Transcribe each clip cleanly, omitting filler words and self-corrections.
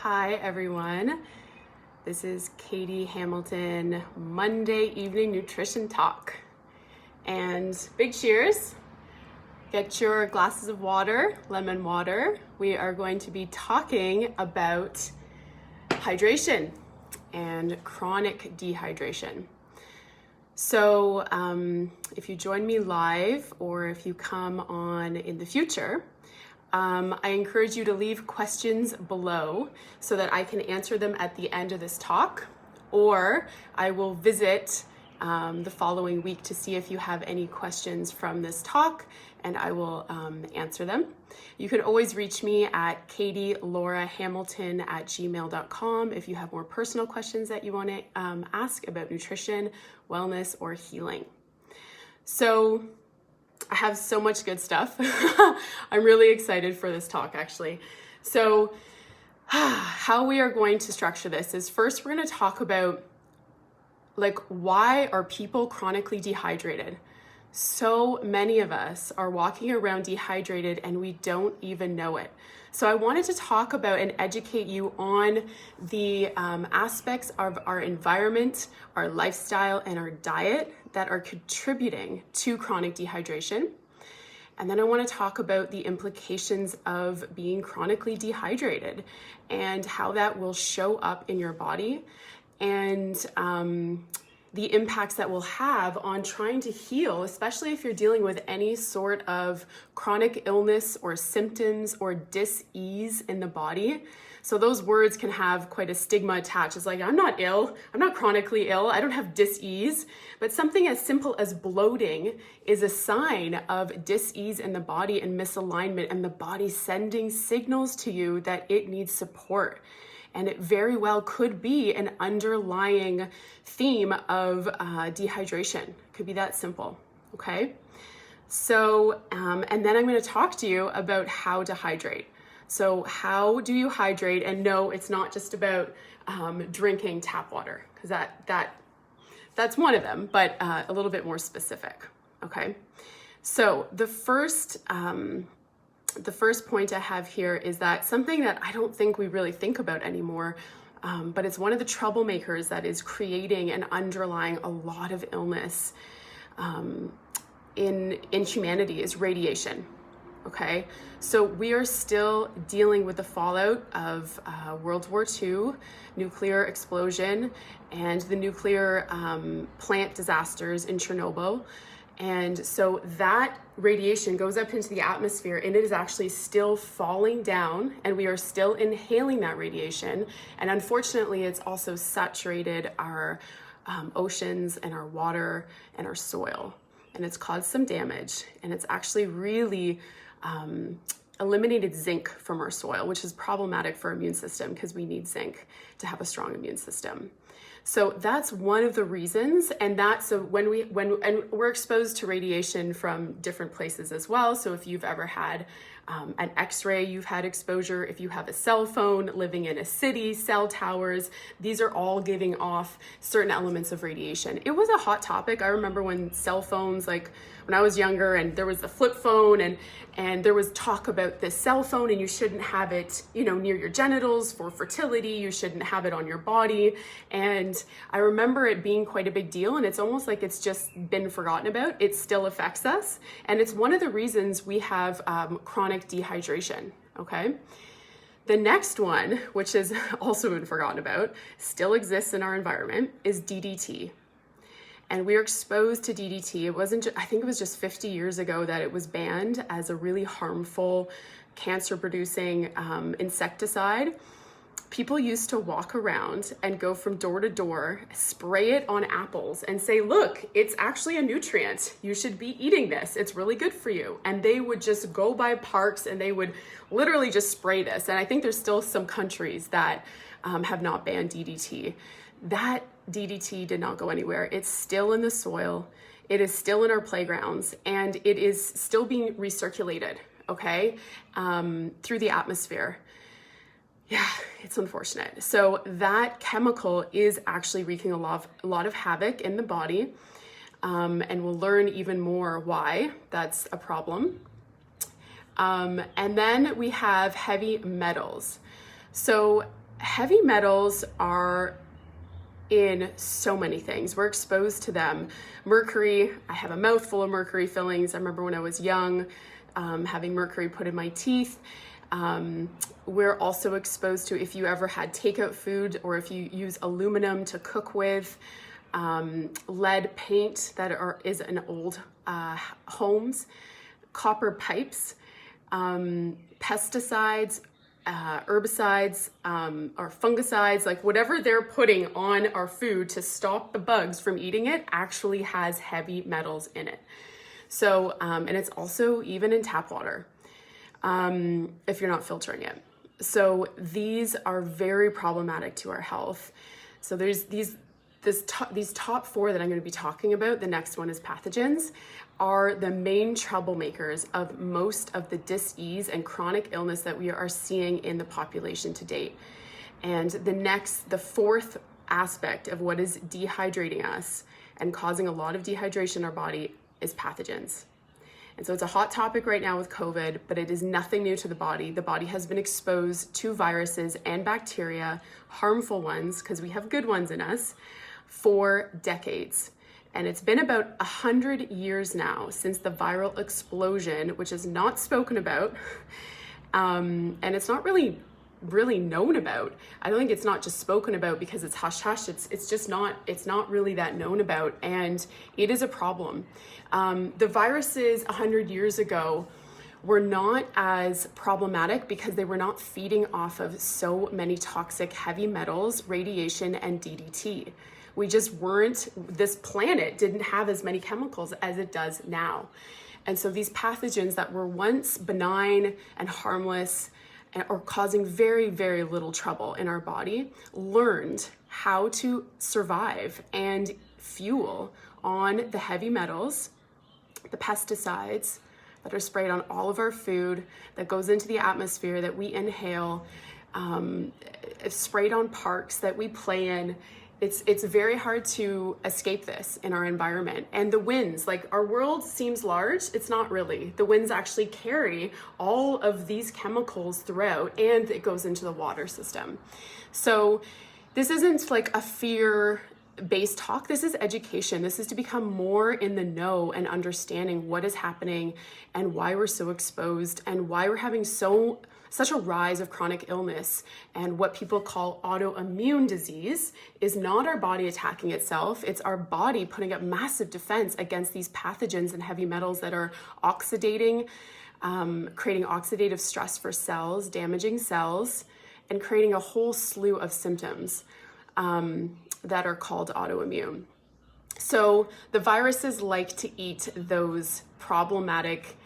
Hi everyone, this is Katie Hamilton, Monday evening nutrition talk. And big cheers, get your glasses of water, lemon water. We are going to be talking about hydration and chronic dehydration. So if you join me live or if you come on in the future, I encourage you to leave questions below so that I can answer them at the end of this talk, or I will visit the following week to see if you have any questions from this talk, and I will answer them. You can always reach me at katielaurahamilton@gmail.com if you have more personal questions that you want to ask about nutrition, wellness, or healing. So I have so much good stuff. I'm really excited for this talk, actually. So how we are going to structure this is, first we're going to talk about why are people chronically dehydrated? So many of us are walking around dehydrated and we don't even know it. So I wanted to talk about and educate you on the aspects of our environment, our lifestyle, and our diet that are contributing to chronic dehydration. And then I want to talk about the implications of being chronically dehydrated and how that will show up in your body, and the impacts that will have on trying to heal, especially if you're dealing with any sort of chronic illness or symptoms or dis-ease in the body. So those words can have quite a stigma attached. It's like, I'm not ill, I'm not chronically ill, I don't have dis-ease. But something as simple as bloating is a sign of dis-ease in the body and misalignment, and the body sending signals to you that it needs support. And it very well could be an underlying theme of dehydration. It could be that simple, okay? So, and then I'm gonna talk to you about how to hydrate. So how do you hydrate? And no, it's not just about drinking tap water, because that's one of them, but a little bit more specific, okay? So the first point I have here is that something that I don't think we really think about anymore, but it's one of the troublemakers that is creating and underlying a lot of illness in humanity is radiation. Okay, so we are still dealing with the fallout of World War II, nuclear explosion, and the nuclear plant disasters in Chernobyl. And so that radiation goes up into the atmosphere, and it is actually still falling down, and we are still inhaling that radiation. And unfortunately, it's also saturated our oceans and our water and our soil, and it's caused some damage. And it's actually really eliminated zinc from our soil, which is problematic for our immune system because we need zinc to have a strong immune system. So that's one of the reasons, and when we're exposed to radiation from different places as well. So if you've ever had an X-ray, you've had exposure. If you have a cell phone, living in a city, cell towers, these are all giving off certain elements of radiation. It was a hot topic. I remember when cell phones, when I was younger, and there was the flip phone, and there was talk about this cell phone, and you shouldn't have it, near your genitals for fertility. You shouldn't have it on your body. And I remember it being quite a big deal, and it's almost like it's just been forgotten about. It still affects us, and it's one of the reasons we have chronic dehydration, okay? The next one, which has also been forgotten about, still exists in our environment, is DDT. And we are exposed to DDT. I think it was just 50 years ago that it was banned as a really harmful, cancer-producing insecticide. People used to walk around and go from door to door, spray it on apples and say, look, it's actually a nutrient. You should be eating this. It's really good for you. And they would just go by parks and they would literally just spray this. And I think there's still some countries that have not banned DDT. That DDT did not go anywhere. It's still in the soil. It is still in our playgrounds, and it is still being recirculated, okay, through the atmosphere. Yeah, it's unfortunate. So that chemical is actually wreaking a lot of havoc in the body, and we'll learn even more why that's a problem. And then we have heavy metals. So heavy metals are in so many things. We're exposed to them. Mercury, I have a mouthful of mercury fillings. I remember when I was young, having mercury put in my teeth. We're also exposed to, if you ever had takeout food or if you use aluminum to cook with, lead paint that is in old homes, copper pipes, pesticides, herbicides, or fungicides, like whatever they're putting on our food to stop the bugs from eating it actually has heavy metals in it. So, and it's also even in tap water, if you're not filtering it. So these are very problematic to our health. So there's these top four that I'm going to be talking about. The next one is pathogens, are the main troublemakers of most of the dis-ease and chronic illness that we are seeing in the population to date. And the fourth aspect of what is dehydrating us and causing a lot of dehydration in our body is pathogens. And so it's a hot topic right now with COVID, but it is nothing new to the body. The body has been exposed to viruses and bacteria, harmful ones, because we have good ones in us, for decades. And it's been about 100 years now since the viral explosion, which is not spoken about, and it's not really known about. I don't think it's not just spoken about because it's hush hush. It's not really that known about, and it is a problem. The viruses 100 years ago were not as problematic because they were not feeding off of so many toxic heavy metals, radiation, and DDT. We just weren't, this planet didn't have as many chemicals as it does now. And so these pathogens that were once benign and harmless or causing very, very little trouble in our body learned how to survive and fuel on the heavy metals, the pesticides that are sprayed on all of our food, that goes into the atmosphere that we inhale, sprayed on parks that we play in. It's very hard to escape this in our environment. And the winds, like our world seems large, it's not really. The winds actually carry all of these chemicals throughout, and it goes into the water system. So this isn't like a fear-based talk. This is education. This is to become more in the know and understanding what is happening and why we're so exposed and why we're having such a rise of chronic illness. And what people call autoimmune disease is not our body attacking itself. It's our body putting up massive defense against these pathogens and heavy metals that are oxidating, creating oxidative stress for cells, damaging cells, and creating a whole slew of symptoms that are called autoimmune. So the viruses like to eat those problematic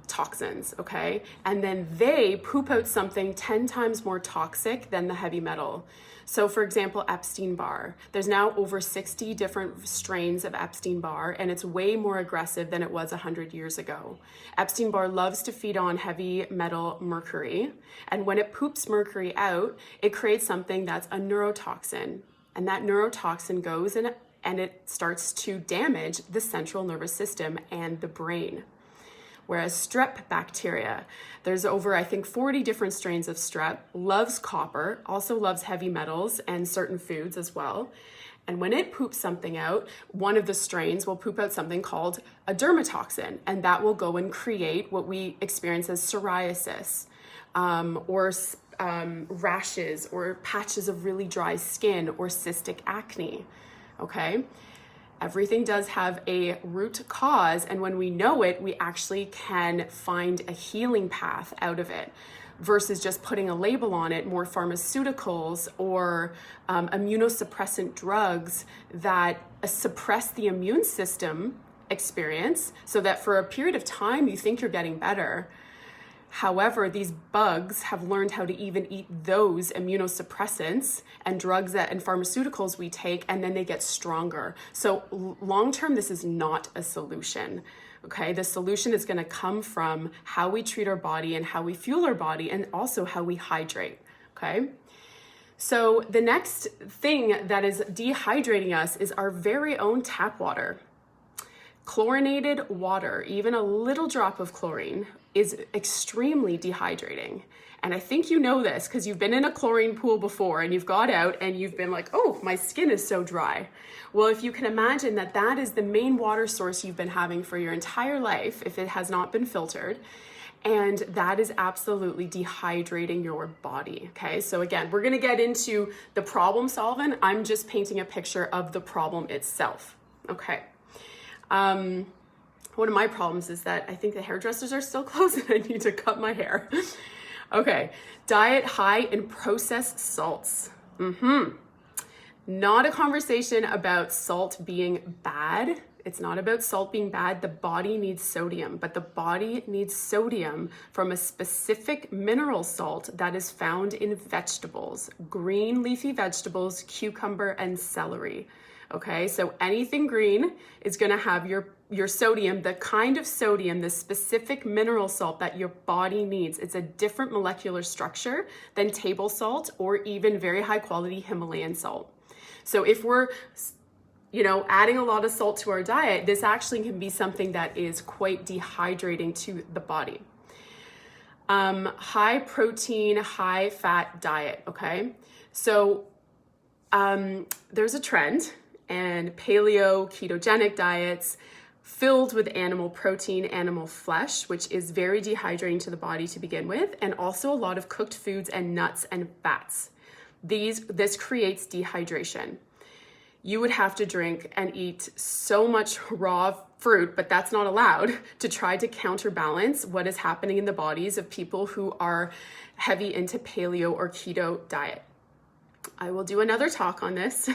toxins, okay? And then they poop out something 10 times more toxic than the heavy metal. So for example, Epstein-Barr. There's now over 60 different strains of Epstein-Barr, and it's way more aggressive than it was 100 years ago. Epstein-Barr loves to feed on heavy metal mercury, and when it poops mercury out, it creates something that's a neurotoxin. And that neurotoxin goes in and it starts to damage the central nervous system and the brain. Whereas strep bacteria, there's over, I think, 40 different strains of strep, loves copper, also loves heavy metals and certain foods as well. And when it poops something out, one of the strains will poop out something called a dermatoxin, and that will go and create what we experience as psoriasis, or rashes, or patches of really dry skin, or cystic acne, okay? Everything does have a root cause, and when we know it, we actually can find a healing path out of it versus just putting a label on it, more pharmaceuticals or immunosuppressant drugs that suppress the immune system experience so that for a period of time you think you're getting better. However, these bugs have learned how to even eat those immunosuppressants and drugs and pharmaceuticals we take, and then they get stronger. So long-term, this is not a solution, okay? The solution is gonna come from how we treat our body and how we fuel our body, and also how we hydrate, okay? So the next thing that is dehydrating us is our very own tap water. Chlorinated water, even a little drop of chlorine, is extremely dehydrating. And I think you know this because you've been in a chlorine pool before and you've got out and you've been like, oh, my skin is so dry. Well, if you can imagine that that is the main water source you've been having for your entire life, if it has not been filtered, and that is absolutely dehydrating your body, okay? So again, we're gonna get into the problem solving. I'm just painting a picture of the problem itself, okay? One of my problems is that I think the hairdressers are still closed and I need to cut my hair. Okay, diet high in processed salts. Not a conversation about salt being bad. It's not about salt being bad. The body needs sodium, but the body needs sodium from a specific mineral salt that is found in vegetables, green leafy vegetables, cucumber and celery. Okay, so anything green is gonna have your sodium, the kind of sodium, the specific mineral salt that your body needs. It's a different molecular structure than table salt or even very high quality Himalayan salt. So if we're adding a lot of salt to our diet, this actually can be something that is quite dehydrating to the body. High protein, high fat diet, okay? So there's a trend, and paleo ketogenic diets filled with animal protein, animal flesh, which is very dehydrating to the body to begin with, and also a lot of cooked foods and nuts and fats. This creates dehydration. You would have to drink and eat so much raw fruit, but that's not allowed, to try to counterbalance what is happening in the bodies of people who are heavy into paleo or keto diet. I will do another talk on this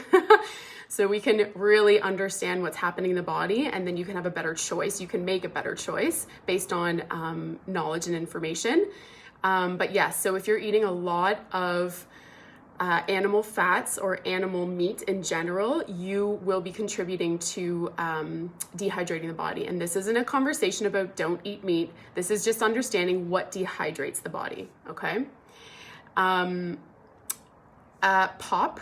so we can really understand what's happening in the body, and then you can have a better choice. You can make a better choice based on knowledge and information. But yes, so if you're eating a lot of animal fats or animal meat in general, you will be contributing to dehydrating the body. And this isn't a conversation about don't eat meat. This is just understanding what dehydrates the body, okay? Pop,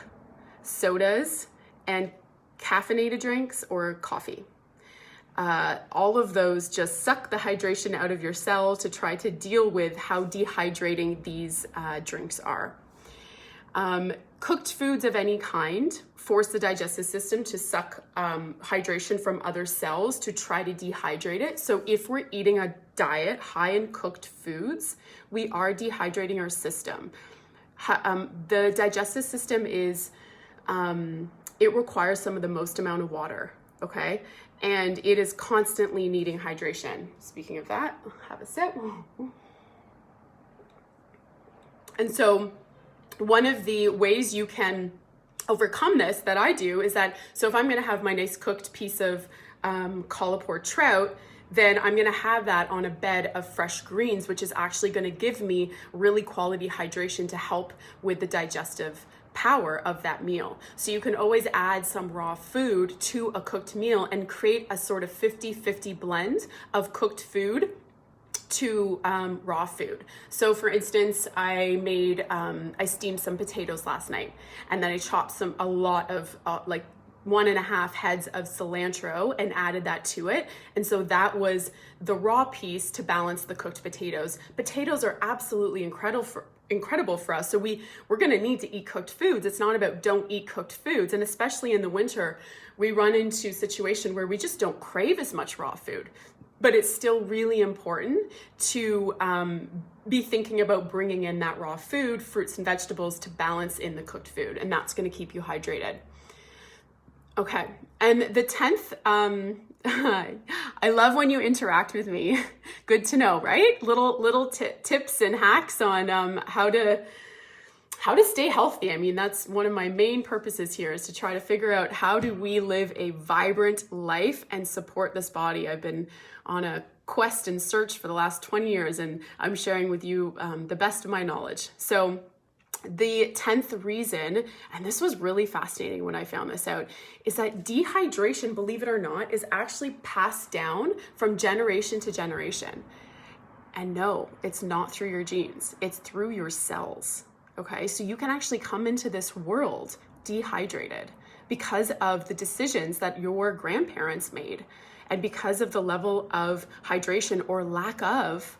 sodas, and caffeinated drinks or coffee. All of those just suck the hydration out of your cell to try to deal with how dehydrating these drinks are. Cooked foods of any kind force the digestive system to suck hydration from other cells to try to dehydrate it. So if we're eating a diet high in cooked foods, we are dehydrating our system. The digestive system is, it requires some of the most amount of water, okay? And it is constantly needing hydration. Speaking of that, I'll have a sip. And so one of the ways you can overcome this that I do is that, so if I'm gonna have my nice cooked piece of collipore trout, then I'm gonna have that on a bed of fresh greens, which is actually gonna give me really quality hydration to help with the digestive power of that meal. So you can always add some raw food to a cooked meal and create a sort of 50-50 blend of cooked food to raw food. So for instance, I steamed some potatoes last night, and then I chopped a lot of like 1.5 heads of cilantro and added that to it. And so that was the raw piece to balance the cooked potatoes. Potatoes are absolutely incredible for us. So we're gonna need to eat cooked foods. It's not about don't eat cooked foods. And especially in the winter, we run into a situation where we just don't crave as much raw food. But it's still really important to be thinking about bringing in that raw food, fruits and vegetables, to balance in the cooked food. And that's gonna keep you hydrated. Okay, and the 10th, I love when you interact with me. Good to know, right? Little tips and hacks on how to stay healthy. I mean, that's one of my main purposes here, is to try to figure out how do we live a vibrant life and support this body. I've been on a quest and search for the last 20 years, and I'm sharing with you the best of my knowledge. So the 10th reason, and this was really fascinating when I found this out, is that dehydration, believe it or not, is actually passed down from generation to generation. And no, it's not through your genes, it's through your cells. Okay, so you can actually come into this world dehydrated because of the decisions that your grandparents made, and because of the level of hydration or lack of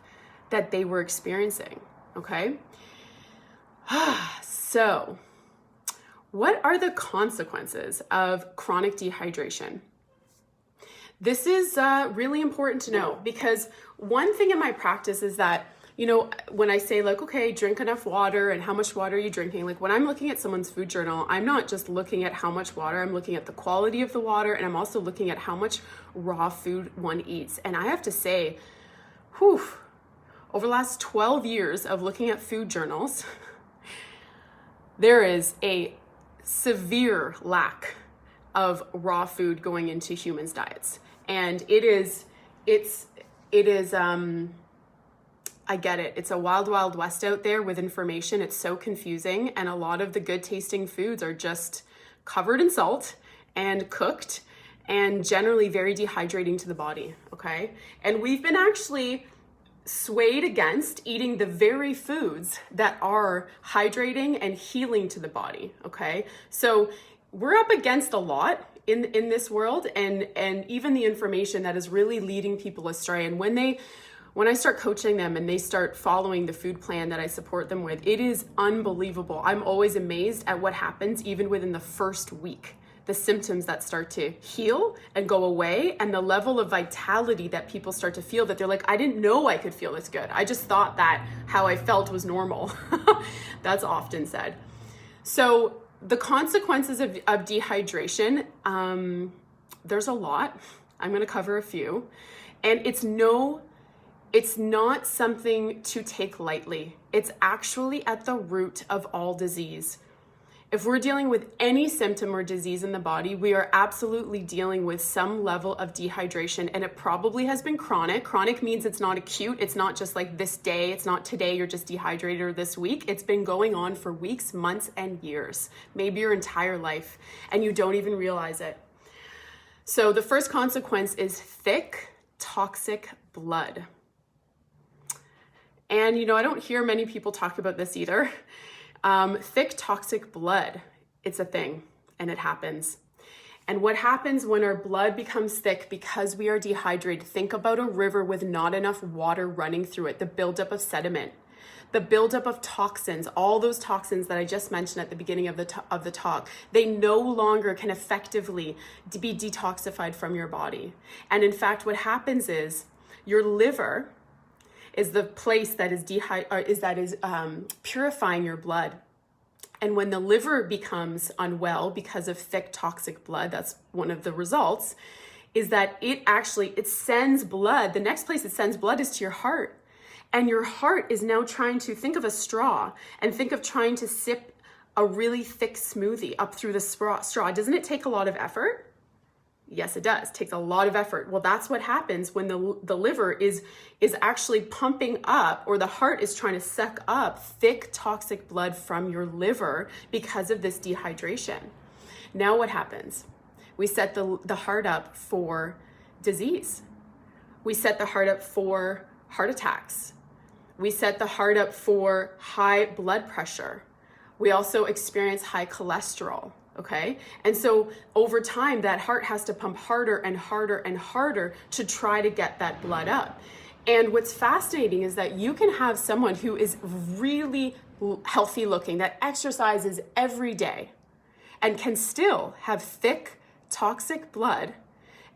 that they were experiencing, okay? So, what are the consequences of chronic dehydration? This is really important to know, because one thing in my practice is that, you know, when I say like, okay, drink enough water and how much water are you drinking? Like when I'm looking at someone's food journal, I'm not just looking at how much water, I'm looking at the quality of the water, and I'm also looking at how much raw food one eats. And I have to say, over the last 12 years of looking at food journals, there is a severe lack of raw food going into humans' diets. And I get it. It's a wild, wild west out there with information. It's so confusing. And a lot of the good tasting foods are just covered in salt and cooked and generally very dehydrating to the body, okay? And we've been actually swayed against eating the very foods that are hydrating and healing to the body, okay? So we're up against a lot in this world, and even the information that is really leading people astray. And when I start coaching them and they start following the food plan that I support them with, it is unbelievable. I'm always amazed at what happens even within the first week. The symptoms that start to heal and go away, and the level of vitality that people start to feel, that they're like, I didn't know I could feel this good. I just thought that how I felt was normal. That's often said. So the consequences of dehydration, there's a lot. I'm going to cover a few. And it's not something to take lightly. It's actually at the root of all disease. If we're dealing with any symptom or disease in the body, we are absolutely dealing with some level of dehydration, and it probably has been chronic. Chronic means it's not acute. It's not just like this day. It's not today you're just dehydrated, or this week. It's been going on for weeks, months, and years, maybe your entire life, and you don't even realize it. So the first consequence is thick, toxic blood. And, you know, I don't hear many people talk about this either. Thick, toxic blood, it's a thing, and it happens. And what happens when our blood becomes thick because we are dehydrated? Think about a river with not enough water running through it, the buildup of sediment, the buildup of toxins, all those toxins that I just mentioned at the beginning of the talk. They no longer can effectively be detoxified from your body. And in fact, what happens is your liver is the place that is purifying your blood. And when the liver becomes unwell because of thick toxic blood, that's one of the results, is that it sends blood. The next place it sends blood is to your heart. And your heart is now trying to think of a straw and think of trying to sip a really thick smoothie up through the straw. Doesn't it take a lot of effort? Yes, it does. It takes a lot of effort. Well, that's what happens when the liver is actually pumping up, or the heart is trying to suck up thick toxic blood from your liver because of this dehydration. Now what happens? We set the heart up for disease. We set the heart up for heart attacks. We set the heart up for high blood pressure. We also experience high cholesterol. Okay. And so over time, that heart has to pump harder and harder and harder to try to get that blood up. And what's fascinating is that you can have someone who is really healthy looking, that exercises every day, and can still have thick, toxic blood.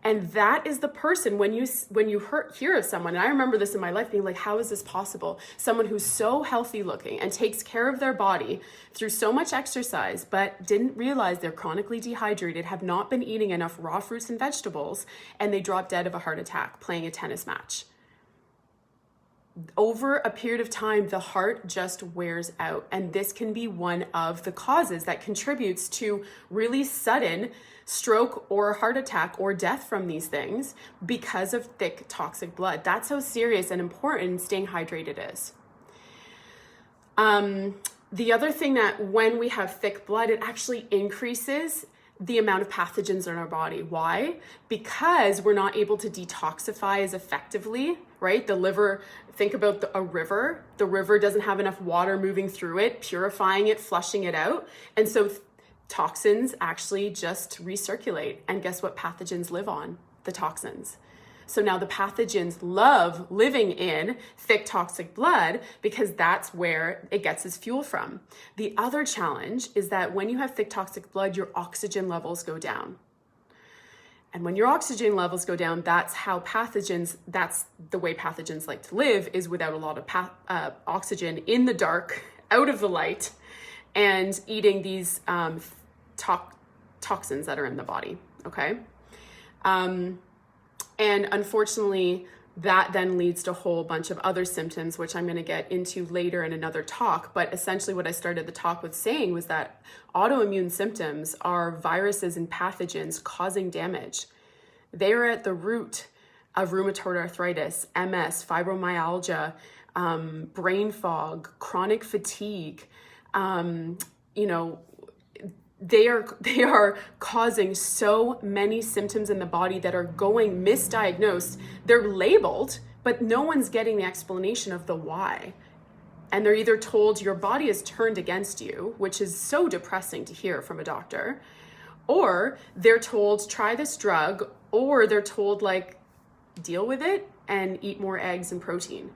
And that is the person, when you hear of someone, and I remember this in my life being like, how is this possible? Someone who's so healthy looking and takes care of their body through so much exercise, but didn't realize they're chronically dehydrated, have not been eating enough raw fruits and vegetables, and they drop dead of a heart attack playing a tennis match. Over a period of time, the heart just wears out. And this can be one of the causes that contributes to really sudden stroke or heart attack or death from these things because of thick toxic blood. That's how serious and important staying hydrated is. The other thing, that when we have thick blood, it actually increases the amount of pathogens in our body. Why? Because we're not able to detoxify as effectively, right? The liver, think about a river. The river doesn't have enough water moving through it, purifying it, flushing it out. And so toxins actually just recirculate. And guess what pathogens live on? The toxins. So now the pathogens love living in thick toxic blood because that's where it gets its fuel from. The other challenge is that when you have thick toxic blood, your oxygen levels go down. And when your oxygen levels go down, that's the way pathogens like to live, is without a lot of oxygen in the dark, out of the light, and eating these toxins that are in the body, okay? And unfortunately, that then leads to a whole bunch of other symptoms, which I'm going to get into later in another talk. But essentially what I started the talk with saying was that autoimmune symptoms are viruses and pathogens causing damage. They are at the root of rheumatoid arthritis, MS, fibromyalgia, brain fog, chronic fatigue. They are causing so many symptoms in the body that are going misdiagnosed. They're labeled, but no one's getting the explanation of the why. And they're either told your body is turned against you, which is so depressing to hear from a doctor, or they're told try this drug, or they're told like deal with it and eat more eggs and protein.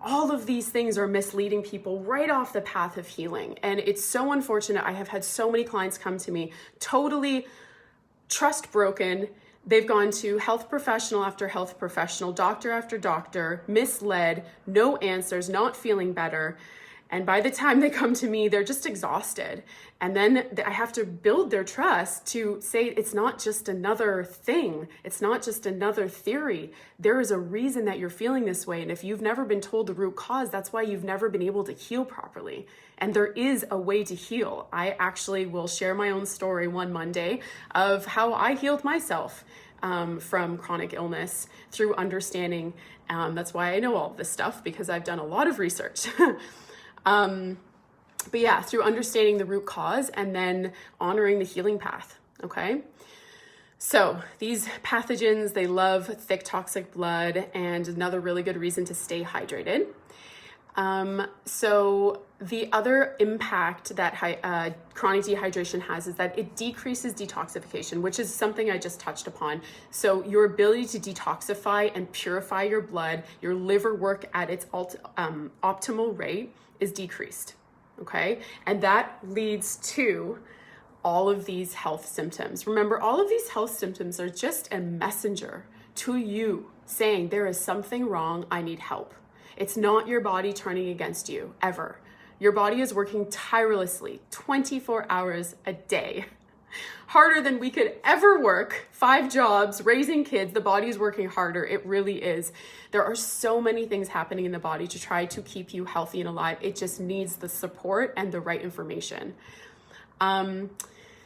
All of these things are misleading people right off the path of healing. And it's so unfortunate. I have had so many clients come to me totally trust broken. They've gone to health professional after health professional, doctor after doctor, misled, no answers, not feeling better. And by the time they come to me, they're just exhausted. And then I have to build their trust to say, it's not just another thing. It's not just another theory. There is a reason that you're feeling this way. And if you've never been told the root cause, that's why you've never been able to heal properly. And there is a way to heal. I actually will share my own story one Monday of how I healed myself from chronic illness through understanding. That's why I know all of this stuff, because I've done a lot of research. But yeah, through understanding the root cause and then honoring the healing path, okay? So these pathogens, they love thick toxic blood, and another really good reason to stay hydrated. So the other impact that chronic dehydration has is that it decreases detoxification, which is something I just touched upon. So your ability to detoxify and purify your blood, your liver work at its optimal rate is decreased, okay? And that leads to all of these health symptoms. Remember, all of these health symptoms are just a messenger to you saying there is something wrong, I need help. It's not your body turning against you, ever. Your body is working tirelessly, 24 hours a day. Harder than we could ever work, 5 jobs, raising kids, the body is working harder, it really is. There are so many things happening in the body to try to keep you healthy and alive. It just needs the support and the right information.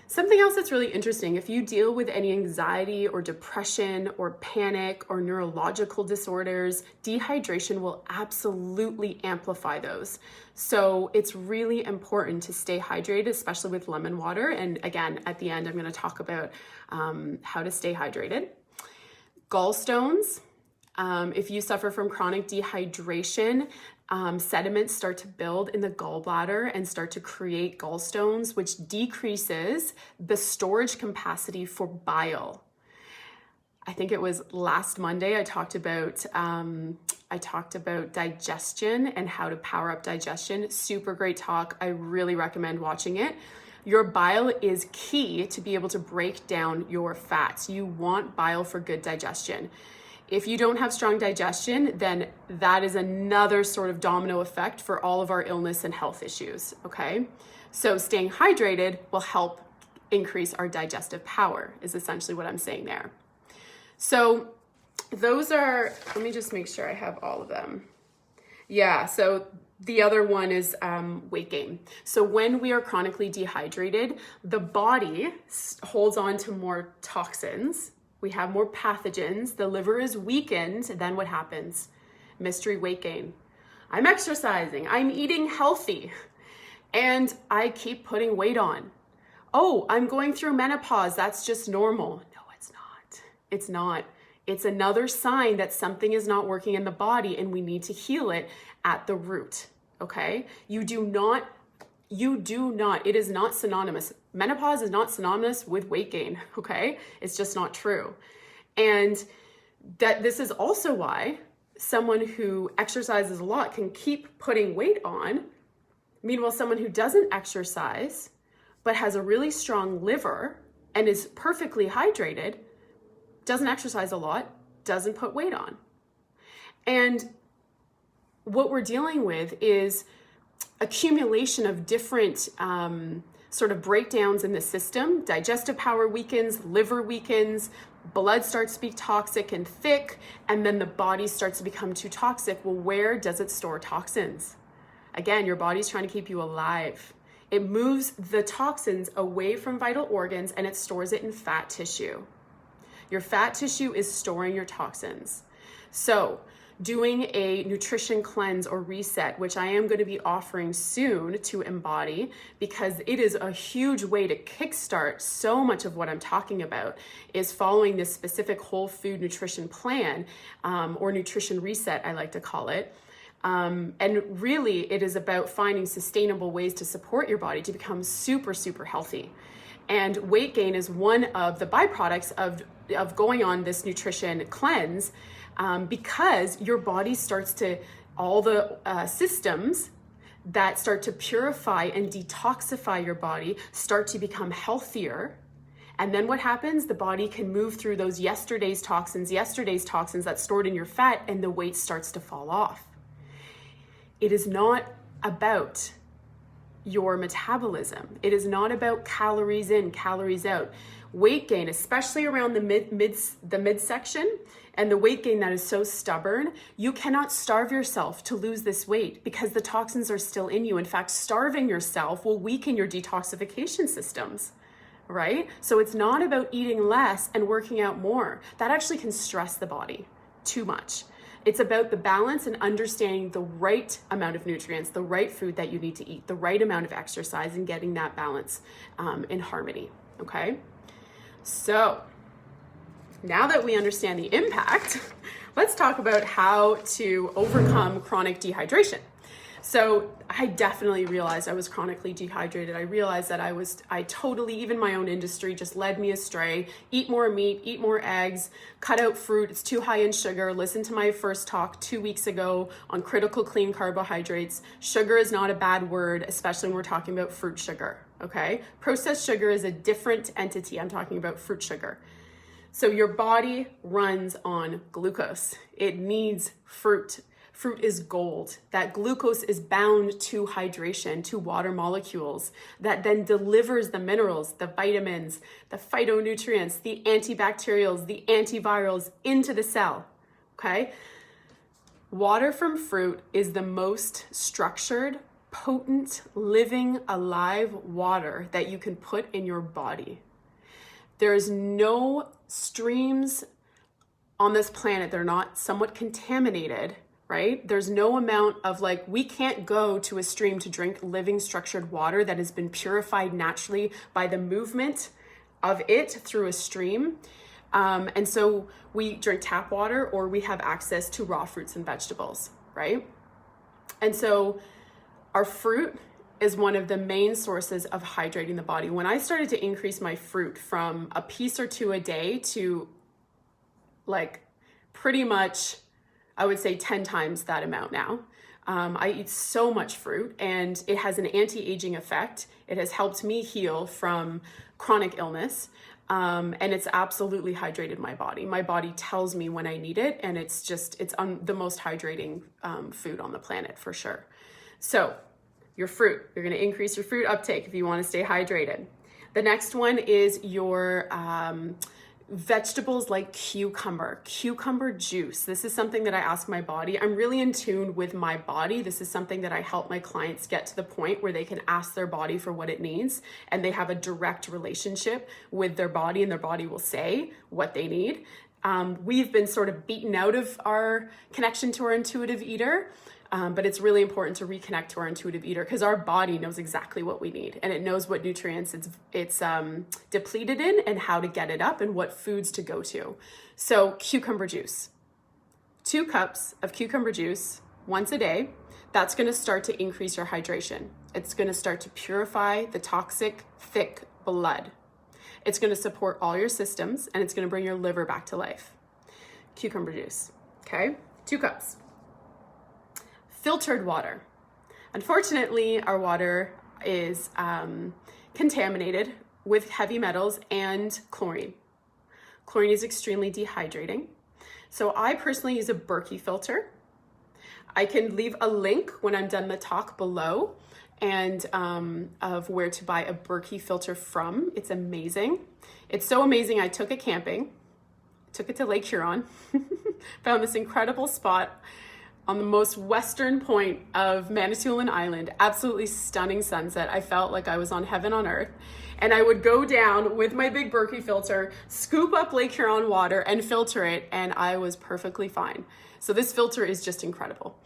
Something else that's really interesting, if you deal with any anxiety or depression or panic or neurological disorders, dehydration will absolutely amplify those. So it's really important to stay hydrated, especially with lemon water. And again, at the end, I'm going to talk about how to stay hydrated. Gallstones. If you suffer from chronic dehydration, sediments start to build in the gallbladder and start to create gallstones, which decreases the storage capacity for bile. I think it was last Monday I talked about digestion and how to power up digestion. Super great talk. I really recommend watching it. Your bile is key to be able to break down your fats. You want bile for good digestion. If you don't have strong digestion, then that is another sort of domino effect for all of our illness and health issues, okay? So staying hydrated will help increase our digestive power, is essentially what I'm saying there. So those are, let me just make sure I have all of them. Yeah, so the other one is weight gain. So when we are chronically dehydrated, the body holds on to more toxins. We have more pathogens, the liver is weakened, then what happens? Mystery weight gain. I'm exercising, I'm eating healthy, and I keep putting weight on. Oh, I'm going through menopause, that's just normal. No, it's not. It's not. It's another sign that something is not working in the body and we need to heal it at the root, okay? You do not, it is not synonymous. Menopause is not synonymous with weight gain, okay? It's just not true. And that this is also why someone who exercises a lot can keep putting weight on. Meanwhile, someone who doesn't exercise but has a really strong liver and is perfectly hydrated, doesn't exercise a lot, doesn't put weight on. And what we're dealing with is accumulation of different sort of breakdowns in the system. Digestive power weakens, liver weakens, blood starts to be toxic and thick, and then the body starts to become too toxic. Well, where does it store toxins? Again, your body's trying to keep you alive. It moves the toxins away from vital organs and it stores it in fat tissue. Your fat tissue is storing your toxins. So doing a nutrition cleanse or reset, which I am going to be offering soon to Embody, because it is a huge way to kickstart so much of what I'm talking about, is following this specific whole food nutrition plan, or nutrition reset, I like to call it. And really it is about finding sustainable ways to support your body to become super, super healthy. And weight gain is one of the byproducts of going on this nutrition cleanse, because your body starts to, all the systems that start to purify and detoxify your body start to become healthier. And then what happens? The body can move through those yesterday's toxins that's stored in your fat, and the weight starts to fall off. It is not about your metabolism. It is not about calories in, calories out. Weight gain, especially around the midsection, and the weight gain that is so stubborn, you cannot starve yourself to lose this weight because the toxins are still in you. In fact, starving yourself will weaken your detoxification systems, right? So it's not about eating less and working out more. That actually can stress the body too much. It's about the balance and understanding the right amount of nutrients, the right food that you need to eat, the right amount of exercise, and getting that balance in harmony, okay? So now that we understand the impact, let's talk about how to overcome chronic dehydration. So I definitely realized I was chronically dehydrated. I realized that I totally, even my own industry just led me astray. Eat more meat, eat more eggs, cut out fruit, it's too high in sugar. Listen to my first talk 2 weeks ago on critical clean carbohydrates. Sugar is not a bad word, especially when we're talking about fruit sugar, okay? Processed sugar is a different entity. I'm talking about fruit sugar. So your body runs on glucose. It needs fruit. Fruit is gold. That glucose is bound to hydration, to water molecules, that then delivers the minerals, the vitamins, the phytonutrients, the antibacterials, the antivirals into the cell, okay? Water from fruit is the most structured, potent, living, alive water that you can put in your body. There's no streams on this planet, they're not somewhat contaminated, right? There's no amount of we can't go to a stream to drink living structured water that has been purified naturally by the movement of it through a stream. And so we drink tap water, or we have access to raw fruits and vegetables, right? And so our fruit is one of the main sources of hydrating the body. When I started to increase my fruit from a piece or two a day to pretty much, I would say 10 times that amount now. I eat so much fruit, and it has an anti-aging effect. It has helped me heal from chronic illness, and it's absolutely hydrated my body. My body tells me when I need it, and it's the most hydrating food on the planet for sure. So your fruit, you're gonna increase your fruit uptake if you wanna stay hydrated. The next one is your vegetables like cucumber juice. This is something that I ask my body. I'm really in tune with my body. This is something that I help my clients get to the point where they can ask their body for what it needs, and they have a direct relationship with their body, and their body will say what they need. We've been sort of beaten out of our connection to our intuitive eater, but it's really important to reconnect to our intuitive eater, because our body knows exactly what we need, and it knows what nutrients it's depleted in, and how to get it up, and what foods to go to. So cucumber juice, 2 cups of cucumber juice once a day. That's going to start to increase your hydration. It's going to start to purify the toxic, thick blood. It's going to support all your systems, and it's going to bring your liver back to life. cucumber juice, okay? 2 cups. Filtered water. Unfortunately, our water is contaminated with heavy metals and chlorine. Chlorine is extremely dehydrating. So I personally use a Berkey filter. I can leave a link when I'm done the talk below and of where to buy a Berkey filter from. It's amazing. It's so amazing. I took it camping, took it to Lake Huron, found this incredible spot on the most western point of Manitoulin Island. Absolutely stunning sunset. I felt like I was on heaven on earth. And I would go down with my big Berkey filter, scoop up Lake Huron water and filter it, and I was perfectly fine. So this filter is just incredible.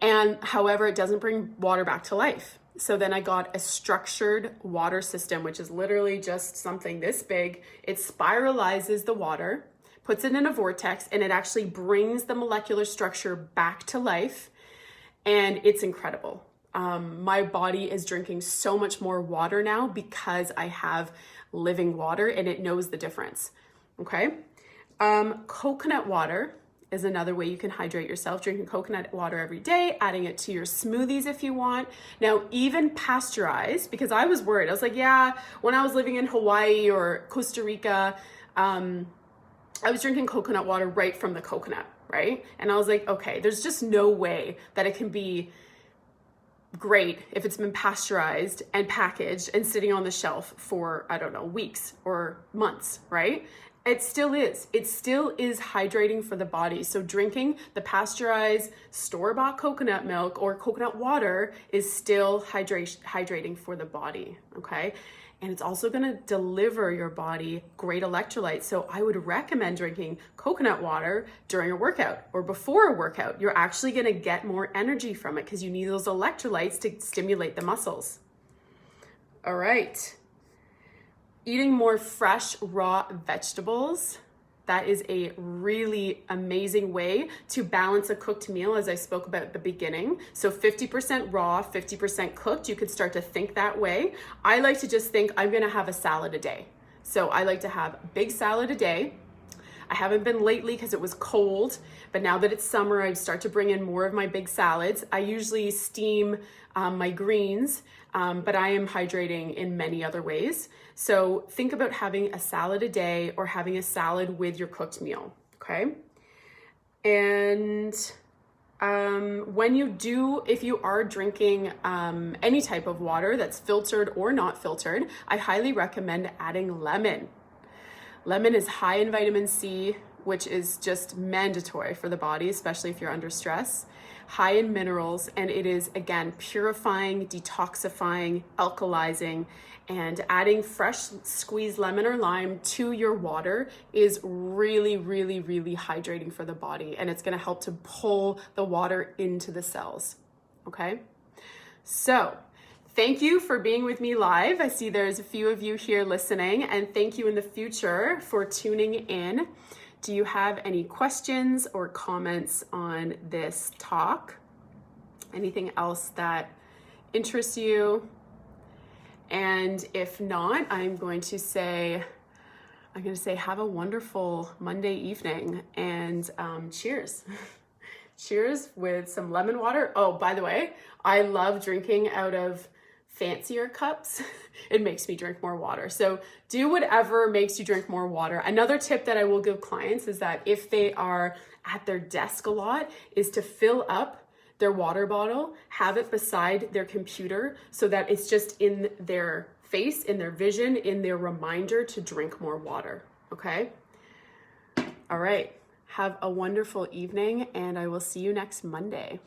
And however, it doesn't bring water back to life. So then I got a structured water system, which is literally just something this big. It spiralizes the water, puts it in a vortex, and it actually brings the molecular structure back to life. And it's incredible. My body is drinking so much more water now because I have living water and it knows the difference. Okay. Coconut water is another way you can hydrate yourself. Drinking coconut water every day, adding it to your smoothies if you want. Now, even pasteurized, because I was worried. I was like, yeah, when I was living in Hawaii or Costa Rica, I was drinking coconut water right from the coconut, right? And I was like, okay, there's just no way that it can be great if it's been pasteurized and packaged and sitting on the shelf for, I don't know, weeks or months, right? It still is. It still is hydrating for the body. So drinking the pasteurized store-bought coconut milk or coconut water is still hydrating for the body, okay? And it's also gonna deliver your body great electrolytes. So I would recommend drinking coconut water during a workout or before a workout. You're actually gonna get more energy from it because you need those electrolytes to stimulate the muscles. All right. Eating more fresh, raw vegetables. That is a really amazing way to balance a cooked meal, as I spoke about at the beginning. So 50% raw, 50% cooked. You could start to think that way. I like to just think I'm gonna have a salad a day. So I like to have a big salad a day. I haven't been lately because it was cold, but now that it's summer, I start to bring in more of my big salads. I usually steam my greens, but I am hydrating in many other ways. So think about having a salad a day or having a salad with your cooked meal, okay? And if you are drinking any type of water that's filtered or not filtered, I highly recommend adding lemon. Lemon is high in vitamin C, which is just mandatory for the body, especially if you're under stress. High in minerals, and it is, again, purifying, detoxifying, alkalizing, and adding fresh squeezed lemon or lime to your water is really, really, really hydrating for the body, and it's gonna help to pull the water into the cells, okay? So, thank you for being with me live. I see there's a few of you here listening, and thank you in the future for tuning in. Do you have any questions or comments on this talk? Anything else that interests you? And if not, I'm going to say have a wonderful Monday evening and cheers. Cheers with some lemon water. Oh, by the way, I love drinking out of fancier cups. It makes me drink more water. So do whatever makes you drink more water. Another tip that I will give clients is that if they are at their desk a lot, is to fill up their water bottle, have it beside their computer so that it's just in their face, in their vision, in their reminder to drink more water, okay? All right, have a wonderful evening and I will see you next Monday.